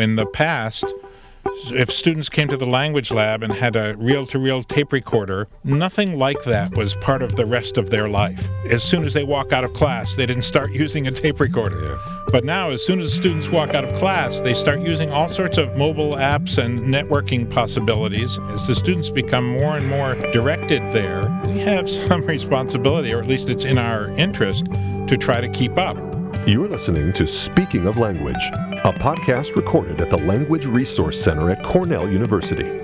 In the past, if students came to the language lab and had a reel-to-reel tape recorder, nothing like that was part of the rest of their life. As soon as they walk out of class, they didn't start using a tape recorder. Yeah. But now, as soon as students walk out of class, they start using all sorts of mobile apps and networking possibilities. As the students become more and more directed there, we have some responsibility, or at least it's in our interest, to try to keep up. You're listening to Speaking of Language, a podcast recorded at the Language Resource Center at Cornell University.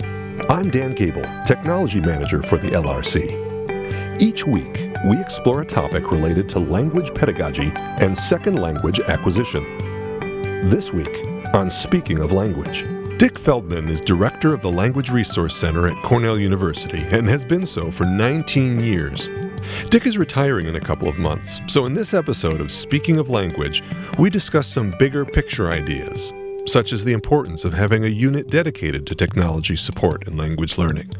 I'm Dan Gable, Technology Manager for the LRC. Each week, we explore a topic related to language pedagogy and second language acquisition. This week, on Speaking of Language, Dick Feldman is Director of the Language Resource Center at Cornell University and has been so for 19 years. Dick is retiring in a couple of months, so in this episode of Speaking of Language, we discuss some bigger picture ideas, such as the importance of having a unit dedicated to technology support and language learning.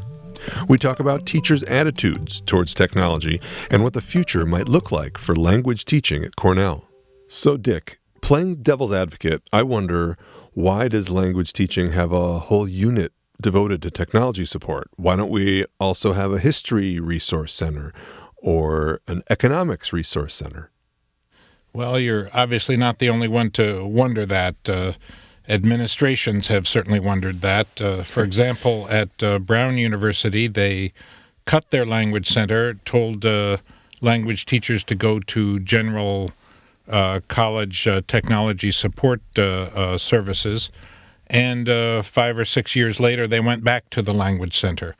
We talk about teachers' attitudes towards technology and what the future might look like for language teaching at Cornell. So Dick, playing devil's advocate, I wonder, why does language teaching have a whole unit devoted to technology support? Why don't we also have a history resource center or an economics resource center? Well, you're obviously not the only one to wonder that. Administrations have certainly wondered that. For example, at Brown University, they cut their language center, told language teachers to go to general college technology support services, and 5 or 6 years later, they went back to the language center.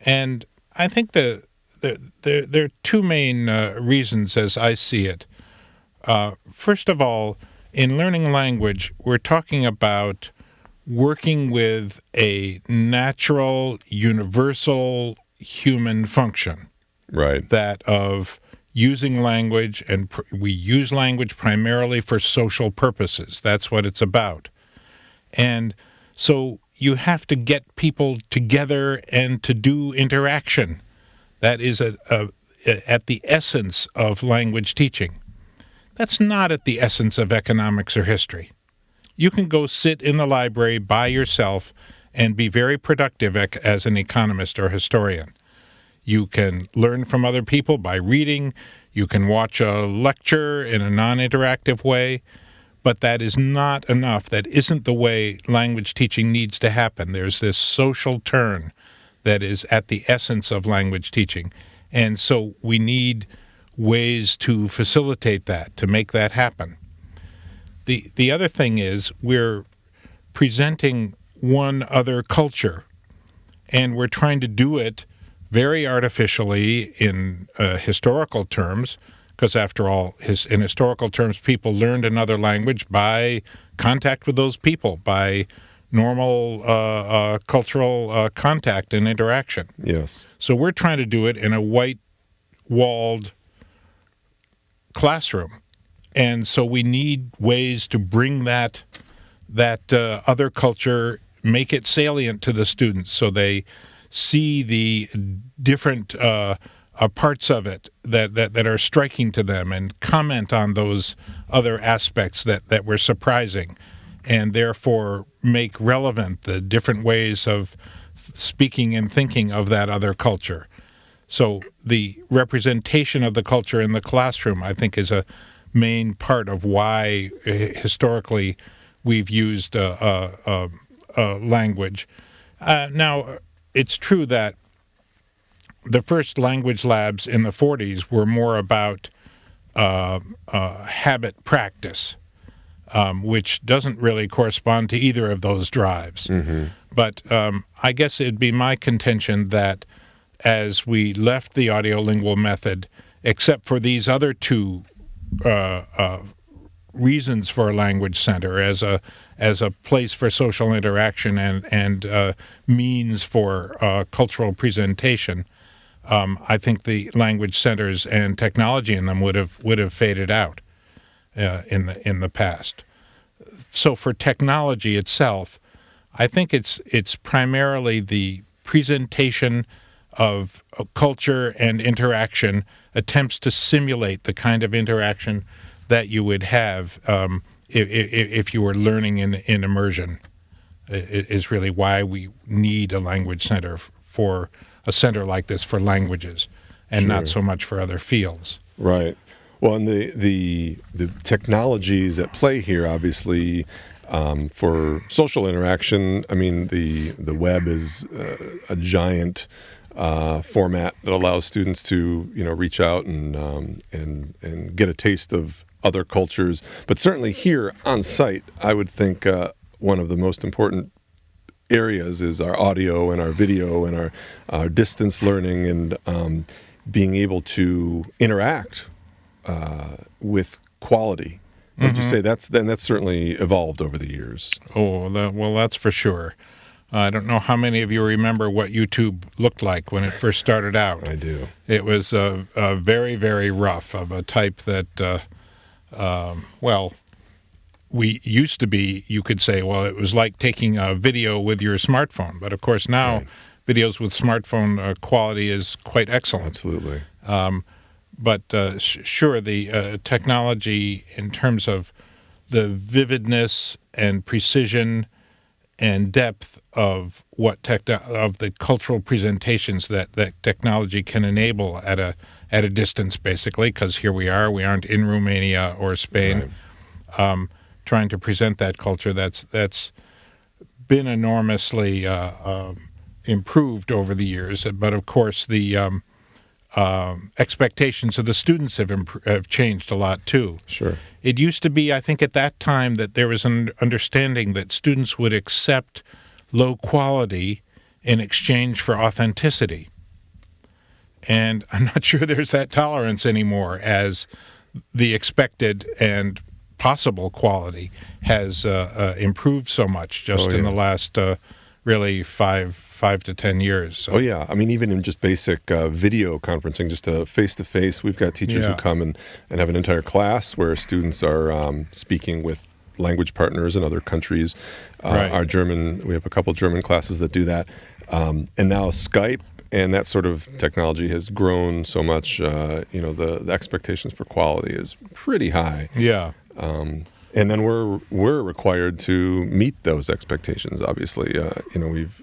And I think there are two main reasons as I see it. First of all, in learning language, we're talking about working with a natural, universal human function. Right. That of using language, and we use language primarily for social purposes. That's what it's about. And so you have to get people together and to do interaction. That is at the essence of language teaching. That's not at the essence of economics or history. You can go sit in the library by yourself and be very productive as an economist or historian. You can learn from other people by reading. You can watch a lecture in a non-interactive way. But that is not enough. That isn't the way language teaching needs to happen. There's this social turn that is at the essence of language teaching. And so we need ways to facilitate that, to make that happen. The other thing is we're presenting one other culture, and we're trying to do it very artificially in historical terms, because after all, in historical terms, people learned another language by contact with those people, by normal cultural contact and interaction. Yes. So we're trying to do it in a white-walled classroom. And so we need ways to bring that other culture, make it salient to the students so they see the different parts of it that are striking to them and comment on those other aspects that were surprising, and therefore make relevant the different ways of speaking and thinking of that other culture. So the representation of the culture in the classroom, I think, is a main part of why historically we've used language. Now, it's true that the first language labs in the 40s were more about habit practice, which doesn't really correspond to either of those drives. Mm-hmm. But I guess it'd be my contention that as we left the audiolingual method, except for these other two reasons for a language center as a place for social interaction and means for cultural presentation, I think the language centers and technology in them would have faded out in the past. So for technology itself, I think it's primarily the presentation of culture and interaction, attempts to simulate the kind of interaction that you would have if you were learning in immersion, is really why we need a language center for a center like this for languages, and not so much for other fields. Right. Well, and the technologies at play here, obviously, for social interaction. I mean, the web is a giant format that allows students to reach out and get a taste of other cultures. But certainly here on site, I would think one of the most important areas is our audio and our video and our distance learning and being able to interact with quality. Would you say that's certainly evolved over the years? Oh, well, that's for sure. I don't know how many of you remember what YouTube looked like when it first started out. I do. It was very, very rough, of a type that, we used to be, you could say, well, it was like taking a video with your smartphone. But, of course, now videos with smartphone quality is quite excellent. Absolutely. But sure, the technology in terms of the vividness and precision and depth of of the cultural presentations that technology can enable at a distance, basically, because here we aren't in Romania or Spain, trying to present that culture. That's been enormously improved over the years. But of course, the expectations of the students have changed a lot too. Sure. It used to be, I think, at that time that there was an understanding that students would accept low quality in exchange for authenticity. And I'm not sure there's that tolerance anymore, as the expected and possible quality has improved so much just in the last really 5 to 10 years. So. Oh, yeah. I mean, even in just basic video conferencing, just face-to-face, we've got teachers who come and have an entire class where students are speaking with language partners in other countries. Our German, we have a couple German classes that do that. And now Skype and that sort of technology has grown so much, the expectations for quality is pretty high. Yeah. And then we're required to meet those expectations. Obviously,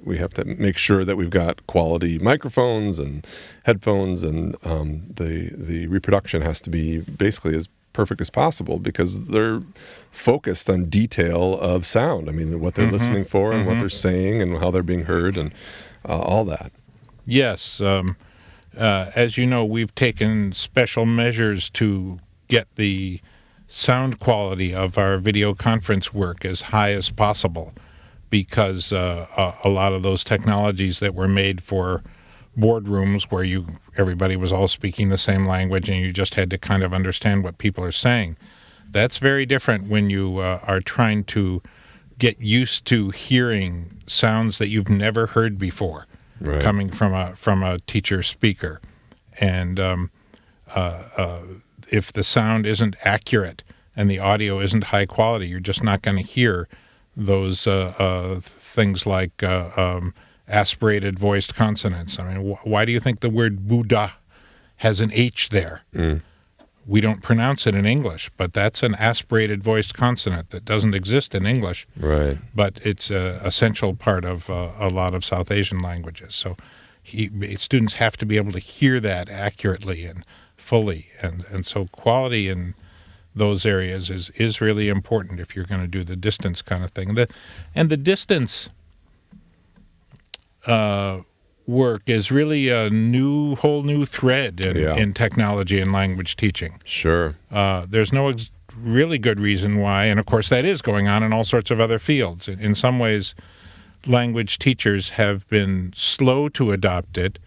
we have to make sure that we've got quality microphones and headphones, and the reproduction has to be basically as perfect as possible, because they're focused on detail of sound. I mean, what they're listening for and what they're saying and how they're being heard and all that. Yes. As you know, we've taken special measures to get the sound quality of our video conference work as high as possible, because a lot of those technologies that were made for boardrooms where everybody was all speaking the same language and you just had to kind of understand what people are saying, that's very different when you are trying to get used to hearing sounds that you've never heard before coming from a teacher speaker. And if the sound isn't accurate and the audio isn't high quality, you're just not going to hear those things like aspirated voiced consonants. I mean, why do you think the word Buddha has an H there? We don't pronounce it in English, but that's an aspirated voiced consonant that doesn't exist in English. Right. But it's an essential part of a lot of South Asian languages. So students have to be able to hear that accurately and fully. And so quality in those areas is really important if you're going to do the distance kind of thing. And the distance work is really a whole new thread in technology and language teaching. Sure. There's no really good reason why, and of course that is going on in all sorts of other fields. In some ways, language teachers have been slow to adopt it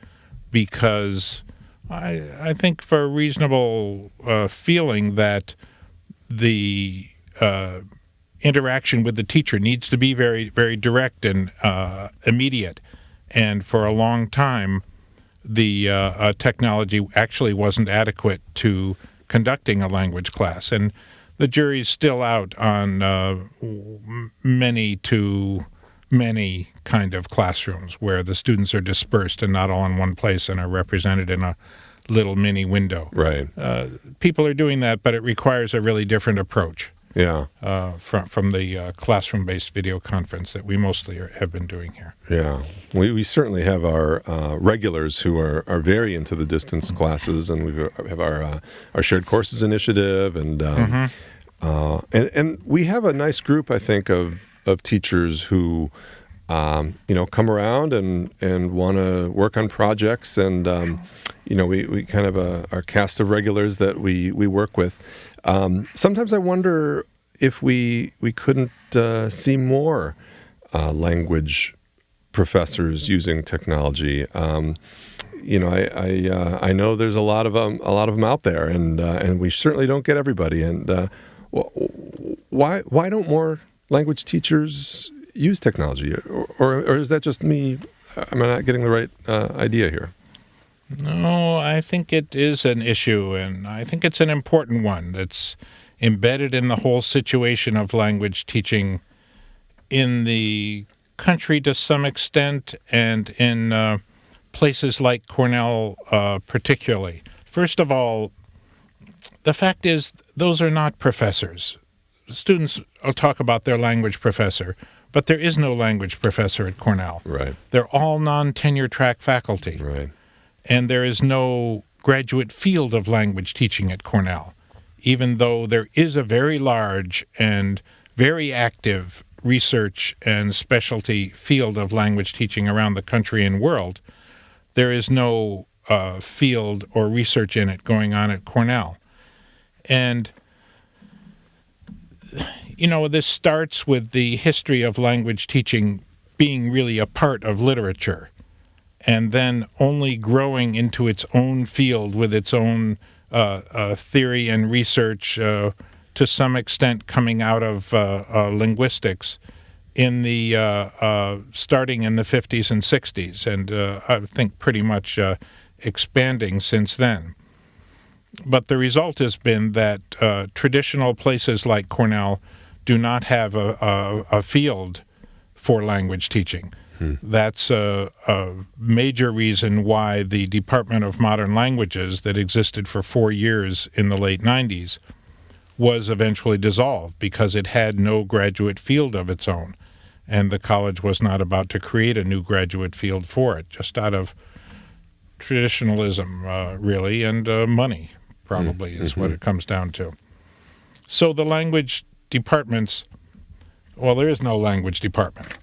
because I think for a reasonable feeling that the interaction with the teacher needs to be very, very direct and immediate. And for a long time, the technology actually wasn't adequate to conducting a language class. And the jury's still out on many kind of classrooms where the students are dispersed and not all in one place and are represented in a little mini window. Right. People are doing that, but it requires a really different approach. Yeah. From the classroom-based video conference that we mostly have been doing here. Yeah. We certainly have our regulars who are very into the distance classes, and we have our shared courses initiative, and we have a nice group, I think, of teachers who come around and want to work on projects, and we kind of our cast of regulars that we work with. Sometimes I wonder if we couldn't see more language professors using technology. I know there's a lot of them out there, and we certainly don't get everybody. And why don't more language teachers use technology, or is that just me? Am I not getting the right idea here? No, I think it is an issue, and I think it's an important one that's embedded in the whole situation of language teaching in the country to some extent, and in places like Cornell particularly. First of all, the fact is those are not professors. Students will talk about their language professor, but there is no language professor at Cornell. Right. They're all non-tenure track faculty. Right. And there is no graduate field of language teaching at Cornell, even though there is a very large and very active research and specialty field of language teaching around the country and world. There is no field or research in it going on at Cornell. And, this starts with the history of language teaching being really a part of literature, and then only growing into its own field with its own theory and research, to some extent coming out of linguistics in the starting in the 50s and 60s, and I think pretty much expanding since then. But the result has been that traditional places like Cornell do not have a field for language teaching. That's a major reason why the Department of Modern Languages that existed for 4 years in the late 90s was eventually dissolved, because it had no graduate field of its own, and the college was not about to create a new graduate field for it, just out of traditionalism, really, and money, probably, is what it comes down to. So the language departments, well, there is no language department.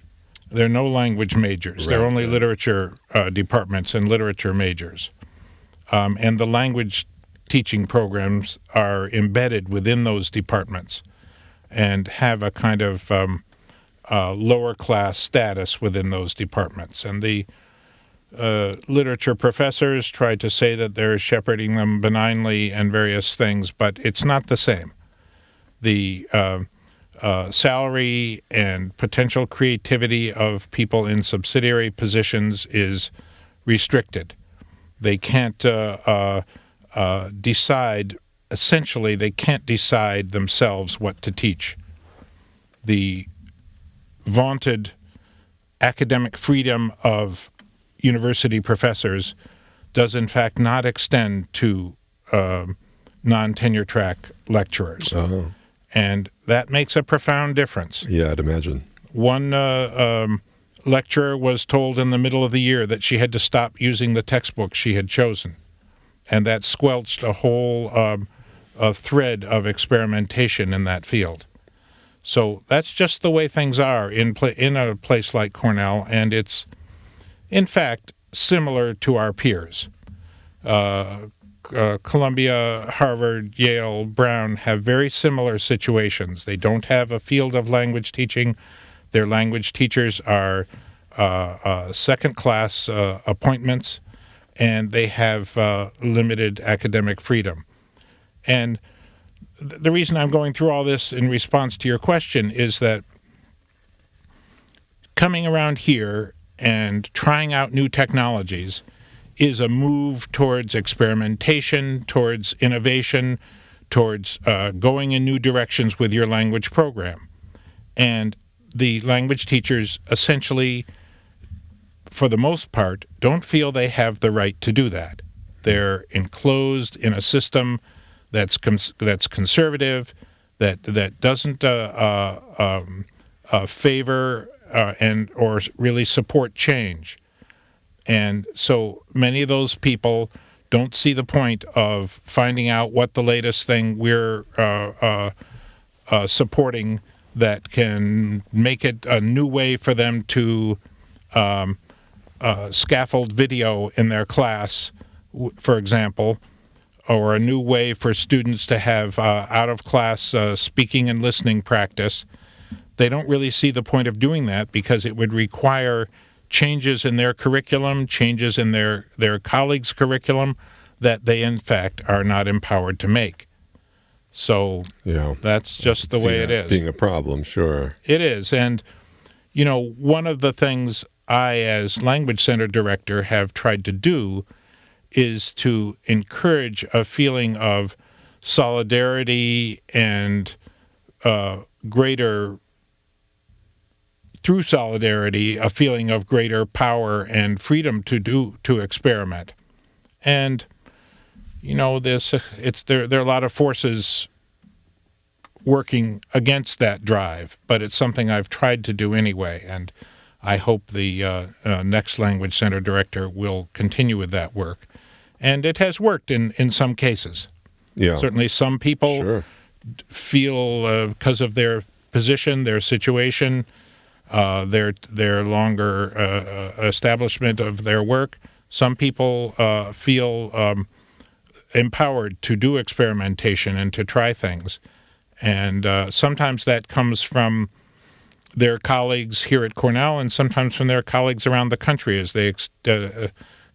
There are no language majors. There are only literature departments and literature majors. And the language teaching programs are embedded within those departments and have a kind of lower class status within those departments. And the literature professors try to say that they're shepherding them benignly and various things, but it's not the same. The salary and potential creativity of people in subsidiary positions is restricted. They can't decide, essentially, they can't decide themselves what to teach. The vaunted academic freedom of university professors does, in fact, not extend to non-tenure track lecturers. Oh. And that makes a profound difference. Yeah, I'd imagine. One lecturer was told in the middle of the year that she had to stop using the textbook she had chosen, and that squelched a whole thread of experimentation in that field. So that's just the way things are in a place like Cornell, and it's, in fact, similar to our peers. Columbia, Harvard, Yale, Brown have very similar situations. They don't have a field of language teaching. Their language teachers are second-class appointments, and they have limited academic freedom. And the reason I'm going through all this in response to your question is that coming around here and trying out new technologies is a move towards experimentation, towards innovation, towards going in new directions with your language program. And the language teachers essentially, for the most part, don't feel they have the right to do that. They're enclosed in a system that's conservative, that doesn't favor and or really support change. And so many of those people don't see the point of finding out what the latest thing we're supporting that can make it a new way for them to scaffold video in their class, for example, or a new way for students to have out-of-class speaking and listening practice. They don't really see the point of doing that because it would require changes in their curriculum, changes in their colleagues' curriculum that they, in fact, are not empowered to make. So that's just the way it is. Being a problem, sure. It is. And, one of the things I, as Language Center Director, have tried to do is to encourage a feeling of solidarity and through solidarity, a feeling of greater power and freedom to experiment. And, there are a lot of forces working against that drive, but it's something I've tried to do anyway, and I hope the next Language Center Director will continue with that work. And it has worked in some cases. Yeah. Certainly some people feel, because of their position, their situation, their longer establishment of their work, some people feel empowered to do experimentation and to try things. And sometimes that comes from their colleagues here at Cornell and sometimes from their colleagues around the country as they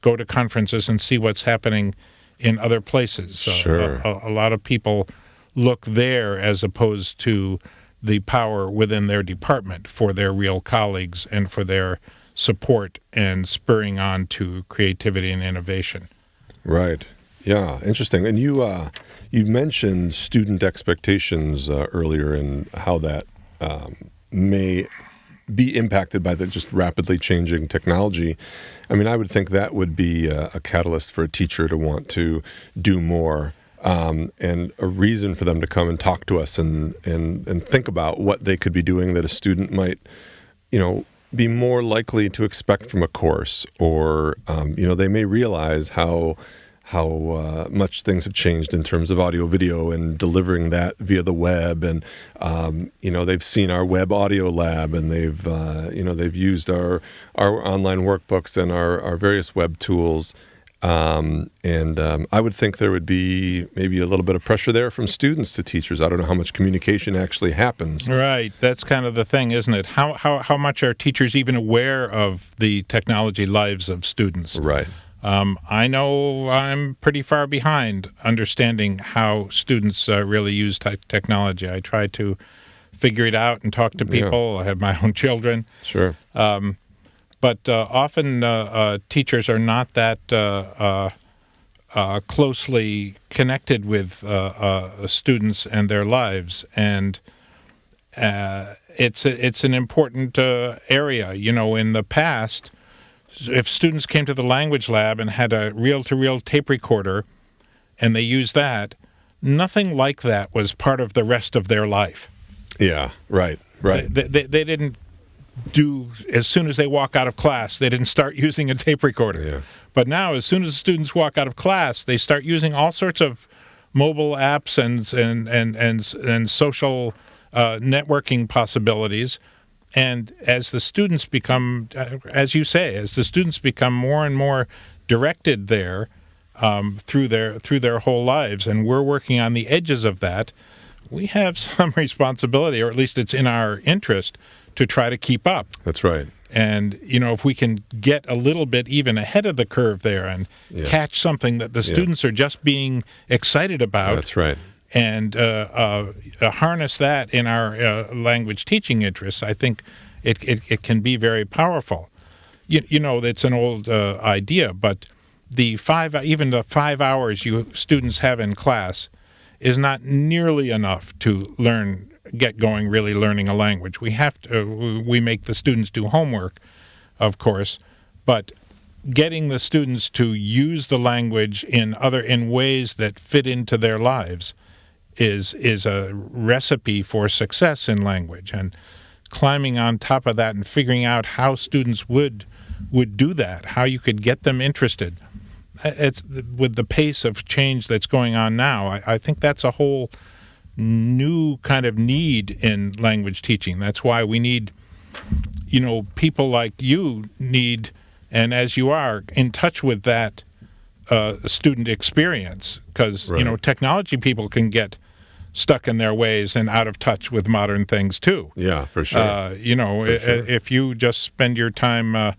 go to conferences and see what's happening in other places. Sure. A lot of people look there as opposed to the power within their department for their real colleagues and for their support and spurring on to creativity and innovation. Right. Yeah, interesting. And you mentioned student expectations earlier and how that may be impacted by the just rapidly changing technology. I mean, I would think that would be a catalyst for a teacher to want to do more, and a reason for them to come and talk to us and think about what they could be doing that a student might, be more likely to expect from a course, or they may realize how much things have changed in terms of audio video and delivering that via the web, and they've seen our web audio lab, and they've used our online workbooks and our various web tools, and I would think there would be maybe a little bit of pressure there from students to teachers. I don't know how much communication actually happens. Right, that's kind of the thing, isn't it? How much are teachers even aware of the technology lives of students? Right. I know I'm pretty far behind understanding how students really use technology. I try to figure it out and talk to people. Yeah. I have my own children. Sure. But often teachers are not that closely connected with students and their lives, and it's an important area. In the past, if students came to the language lab and had a reel-to-reel tape recorder and they used that, nothing like that was part of the rest of their life. Yeah, right. They didn't do, as soon as they walk out of class, they didn't start using a tape recorder. Yeah. But now, as soon as students walk out of class, they start using all sorts of mobile apps and social networking possibilities. And as the students become, as you say, as the students become more and more directed there through their whole lives, and we're working on the edges of that, we have some responsibility, or at least it's in our interest, to try to keep up. That's right. And, if we can get a little bit even ahead of the curve there and catch something that the students are just being excited about. That's right. And harness that in our language teaching interests, I think it can be very powerful. It's an old idea, but even the 5 hours you students have in class is not nearly enough to get going really learning a language. We make the students do homework, of course, but getting the students to use the language in ways that fit into their lives is a recipe for success in language, and climbing on top of that and figuring out how students would do that, how you could get them interested. It's with the pace of change that's going on now. I think that's a whole new kind of need in language teaching. That's why we need, people like you need, and as you are, in touch with that student experience, because Right. technology people can get stuck in their ways and out of touch with modern things too. Yeah, for sure. For sure. If you just spend your time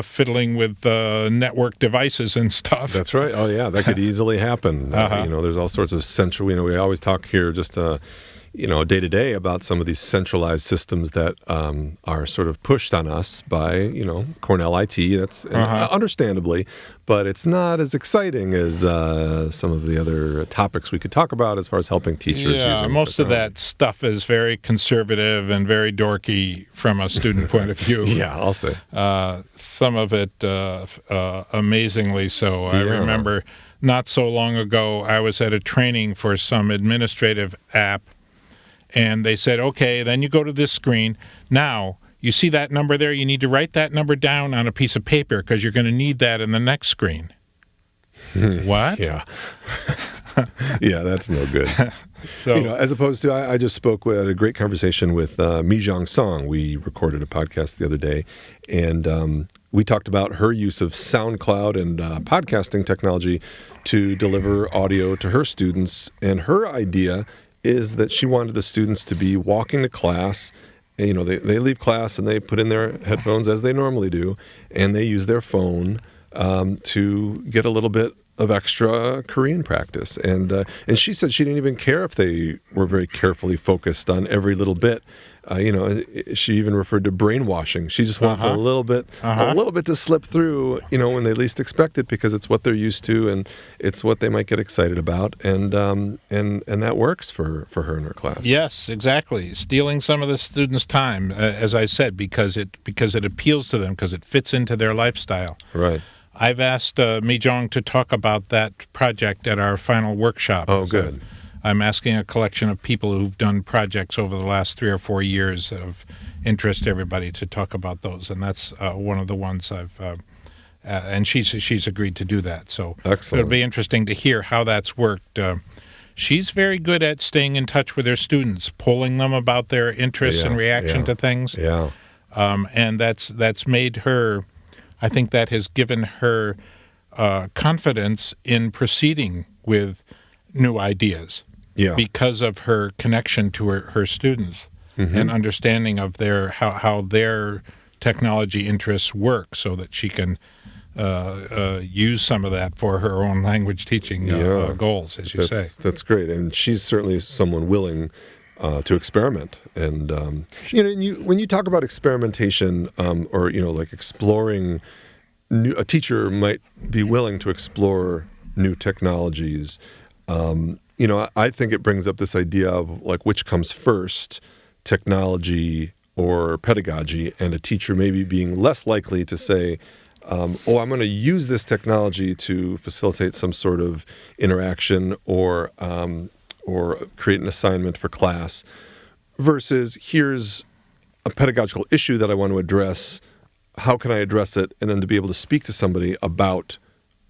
fiddling with network devices and stuff. That's right. Oh, yeah, that could easily happen. There's all sorts of central. We always talk here just day to day about some of these centralized systems that are sort of pushed on us by Cornell IT. That's understandably, but it's not as exciting as some of the other topics we could talk about as far as helping teachers. Yeah, using most of technology. that stuff is very conservative and very dorky from a student point of view. Yeah, I'll say. Some of it amazingly so. I Yeah. remember not so long ago, I was at a training for some administrative app, and they said, okay, then you go to this screen. Now, you see that number there? You need to write that number down on a piece of paper because you're going to need that in the next screen. What? Yeah. Yeah, that's no good. So, As opposed to, I just had a great conversation with Mijong Song. We recorded a podcast the other day, and we talked about her use of SoundCloud and podcasting technology to deliver audio to her students. And her idea is that she wanted the students to be walking to class. And, they leave class and they put in their headphones as they normally do, and they use their phone to get a little bit of extra Korean practice. And she said she didn't even care if they were very carefully focused on every little bit. She even referred to brainwashing. She just wants a little bit to slip through, when they least expect it, because it's what they're used to and it's what they might get excited about. And that works for her in her class. yes, exactly. Stealing some of the students' time, as I said, because it appeals to them, because it fits into their lifestyle. Right. I've asked Mijong to talk about that project at our final workshop. Oh, good. I'm asking a collection of people who've done projects over the last 3 or 4 years of interest to everybody to talk about those, and that's one of the ones I've and she's agreed to do that. So Excellent. it'll be interesting to hear how that's worked. She's very good at staying in touch with her students, polling them about their interests and reaction to things. Yeah. And that's made her, I think that has given her confidence in proceeding with new ideas. Yeah. Because of her connection to her students and understanding of how their technology interests work, so that she can use some of that for her own language teaching goals, as you say. That's great. And she's certainly someone willing to experiment. And, when you talk about experimentation or, like exploring, a teacher might be willing to explore new technologies. I think it brings up this idea of which comes first, technology or pedagogy, and a teacher maybe being less likely to say, I'm going to use this technology to facilitate some sort of interaction or create an assignment for class, versus here's a pedagogical issue that I want to address. How can I address it? And then to be able to speak to somebody about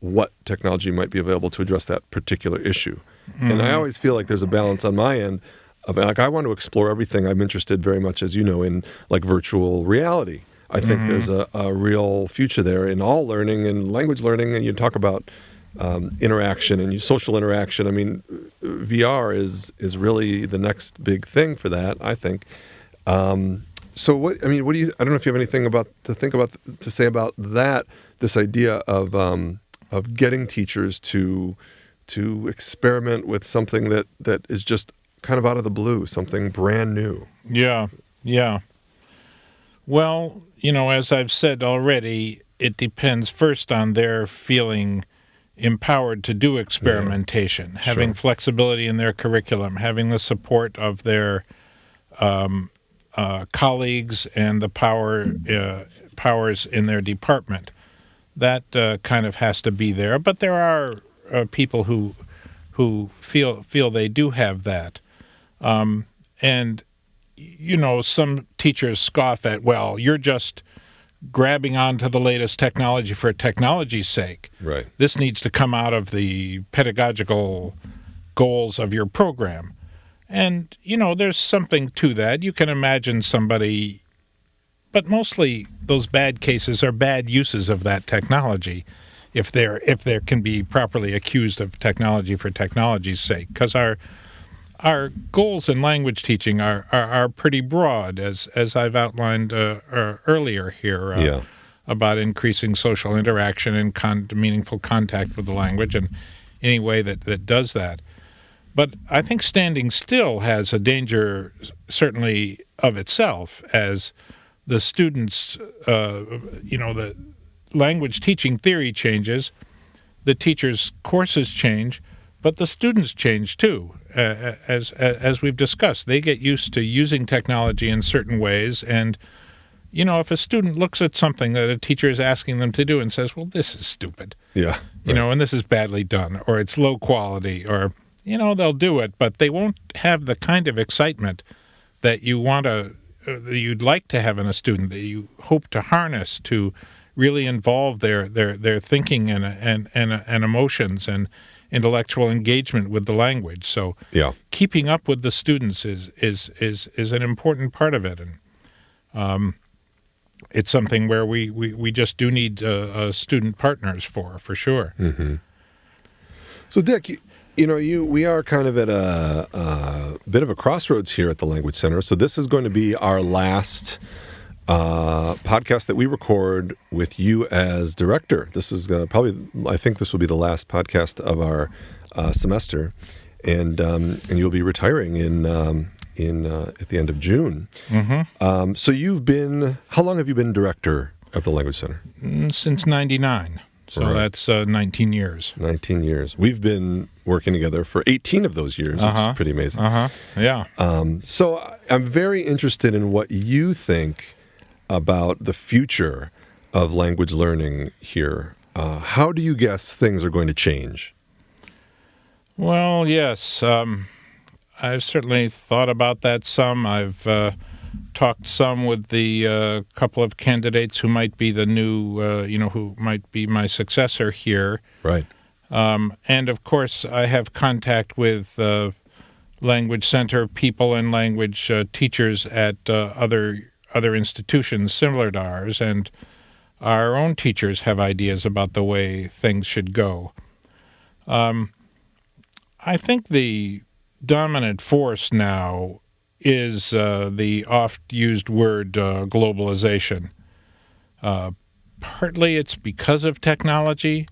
what technology might be available to address that particular issue. And I always feel like there's a balance on my end of I want to explore everything. I'm interested very much, as you know, in virtual reality. I think there's a real future there in all learning and language learning. And you talk about interaction and social interaction. I mean, VR is really the next big thing for that, I think. So what do you? I don't know if you have anything to say about that. This idea of getting teachers to experiment with something that is just kind of out of the blue, something brand new. Yeah. Well, as I've said already, it depends first on their feeling empowered to do experimentation, having flexibility in their curriculum, having the support of their colleagues and the powers in their department. That kind of has to be there. But there are people who who feel they do have that. And, some teachers scoff at, well, you're just grabbing onto the latest technology for technology's sake. Right. This needs to come out of the pedagogical goals of your program. And, there's something to that. You can imagine somebody, but mostly those bad cases are bad uses of that technology, if there can be properly accused of technology for technology's sake. Because our goals in language teaching are pretty broad, as I've outlined earlier here, about increasing social interaction and meaningful contact with the language, and any way that does that. But I think standing still has a danger, certainly of itself, as the students, the language teaching theory changes, the teachers' courses change, but the students change too. As we've discussed, they get used to using technology in certain ways, and if a student looks at something that a teacher is asking them to do and says, well, this is stupid, and this is badly done, or it's low quality, or they'll do it, but they won't have the kind of excitement that you'd like to have in a student, that you hope to harness to really involve their thinking and emotions and intellectual engagement with the language. So keeping up with the students is an important part of it, and it's something where we just do need student partners for sure. Mm-hmm. So Dick, we are kind of at a bit of a crossroads here at the Language Center. So this is going to be our last podcast that we record with you as director. This is I think this will be the last podcast of our semester, and you'll be retiring in at the end of June. Mm-hmm. So how long have you been director of the Language Center? Since '99. So that's 19 years. 19 years. We've been working together for 18 of those years, which is pretty amazing. Yeah. So I'm very interested in what you think about the future of language learning here. How do you guess things are going to change? Well, yes. I've certainly thought about that some. I've talked some with the couple of candidates who might be the new, who might be my successor here. Right. And of course, I have contact with Language Center people and language teachers at other institutions similar to ours, and our own teachers have ideas about the way things should go. I think the dominant force now is the oft-used word globalization. Partly it's because of technology,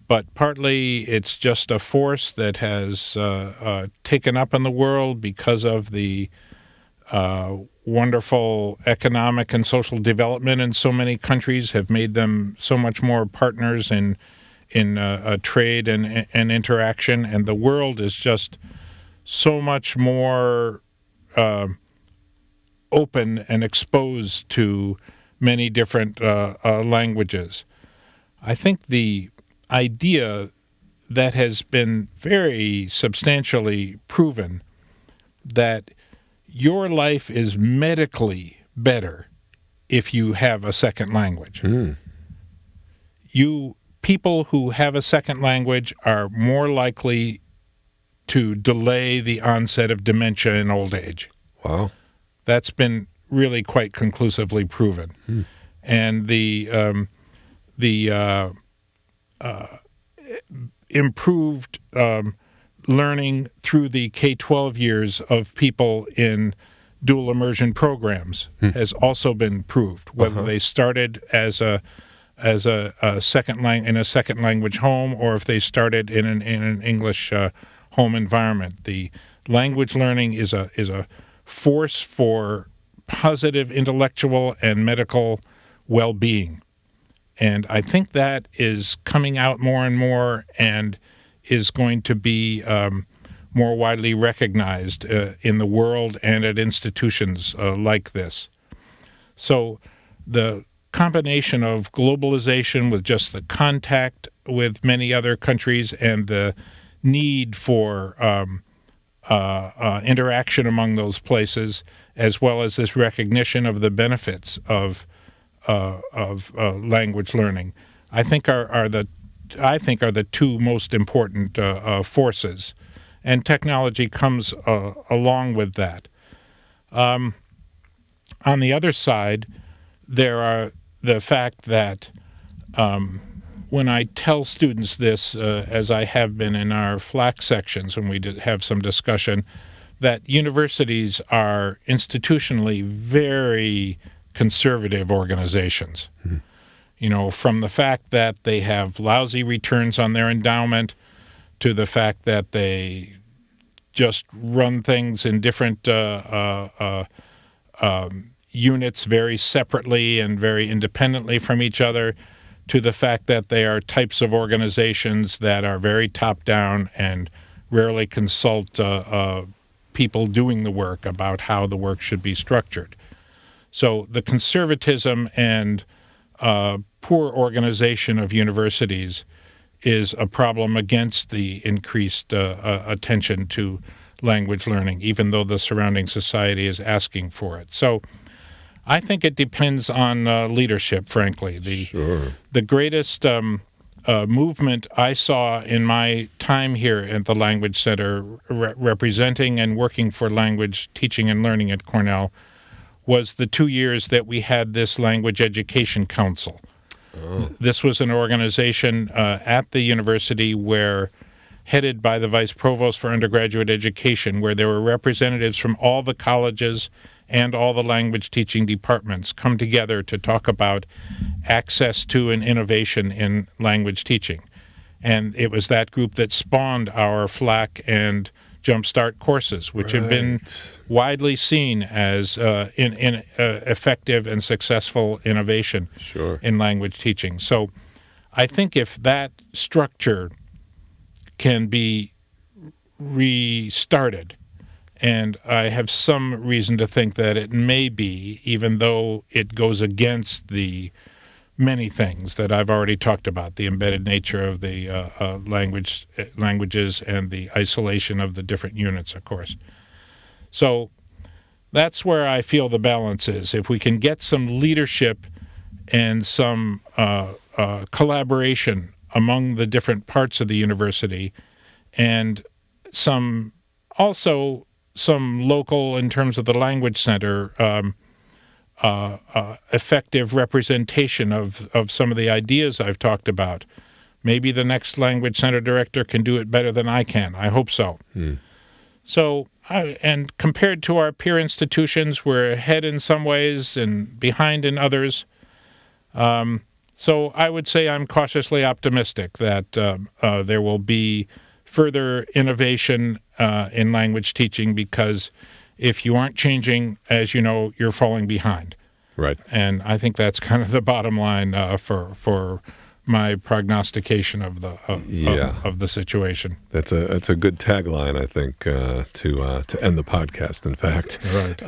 but partly it's just a force that has taken up in the world because of the wonderful economic and social development in so many countries, have made them so much more partners in trade and interaction, and the world is just so much more open and exposed to many different languages. I think the idea that has been very substantially proven that your life is medically better if you have a second language. People who have a second language are more likely to delay the onset of dementia in old age. Wow. That's been really quite conclusively proven. And the improved learning through the K-12 years of people in dual immersion programs has also been proved, whether they started as a second language home, or if they started in an English home environment. The language learning is a force for positive intellectual and medical well-being, and I think that is coming out more and more, and is going to be more widely recognized in the world and at institutions like this. So the combination of globalization with just the contact with many other countries and the need for interaction among those places, as well as this recognition of the benefits of language learning, I think are the two most important forces, and technology comes along with that. On the other side, there are the fact that when I tell students this, as I have been in our FLAC sections when we did have some discussion, that universities are institutionally very conservative organizations. Mm-hmm. You know, from the fact that they have lousy returns on their endowment to the fact that they just run things in different units very separately and very independently from each other, to the fact that they are types of organizations that are very top-down and rarely consult people doing the work about how the work should be structured. So the conservatism and poor organization of universities is a problem against the increased attention to language learning, even though the surrounding society is asking for it. So I think it depends on leadership, frankly. The greatest movement I saw in my time here at the Language Center, representing and working for language teaching and learning at Cornell, was the 2 years that we had this Language Education Council. Oh. This was an organization at the university headed by the Vice Provost for Undergraduate Education, where there were representatives from all the colleges and all the language teaching departments come together to talk about access to and innovation in language teaching. And it was that group that spawned our FLAC and Jumpstart courses, which have been widely seen as effective and successful innovation in language teaching. So I think if that structure can be restarted, and I have some reason to think that it may be, even though it goes against the many things that I've already talked about, the embedded nature of the languages and the isolation of the different units, of course. So that's where I feel the balance is. If we can get some leadership and some collaboration among the different parts of the university, and some local, in terms of the Language Center, effective representation of some of the ideas I've talked about. Maybe the next Language Center director can do it better than I can. I hope so. So, and compared to our peer institutions, we're ahead in some ways and behind in others. So I would say I'm cautiously optimistic that there will be further innovation in language teaching, because if you aren't changing, as you know, you're falling behind. Right. And I think that's kind of the bottom line for my prognostication of the situation. That's a good tagline, I think, to end the podcast. In fact, right.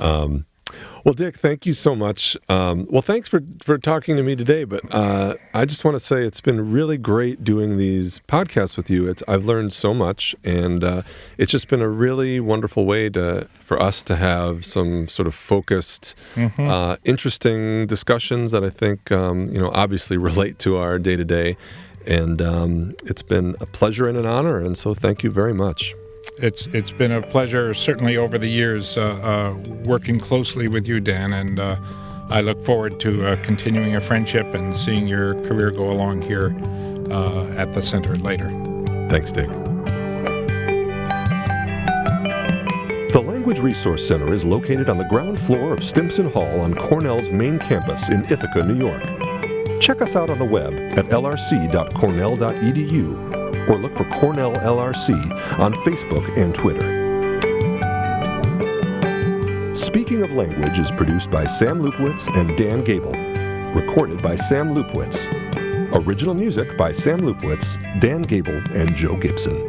Well, Dick, thank you so much. Well, thanks for talking to me today. But I just want to say it's been really great doing these podcasts with you. I've learned so much, and it's just been a really wonderful way for us to have some sort of focused, interesting discussions that I think obviously relate to our day to day. And it's been a pleasure and an honor. And so, thank you very much. It's been a pleasure, certainly over the years, working closely with you, Dan, and I look forward to continuing a friendship and seeing your career go along here at the center later. Thanks, Dick. The Language Resource Center is located on the ground floor of Stimson Hall on Cornell's main campus in Ithaca, New York. Check us out on the web at lrc.cornell.edu or look for Cornell LRC on Facebook and Twitter. Speaking of Language is produced by Sam Lupwitz and Dan Gable. Recorded by Sam Lupwitz. Original music by Sam Lupwitz, Dan Gable, and Joe Gibson.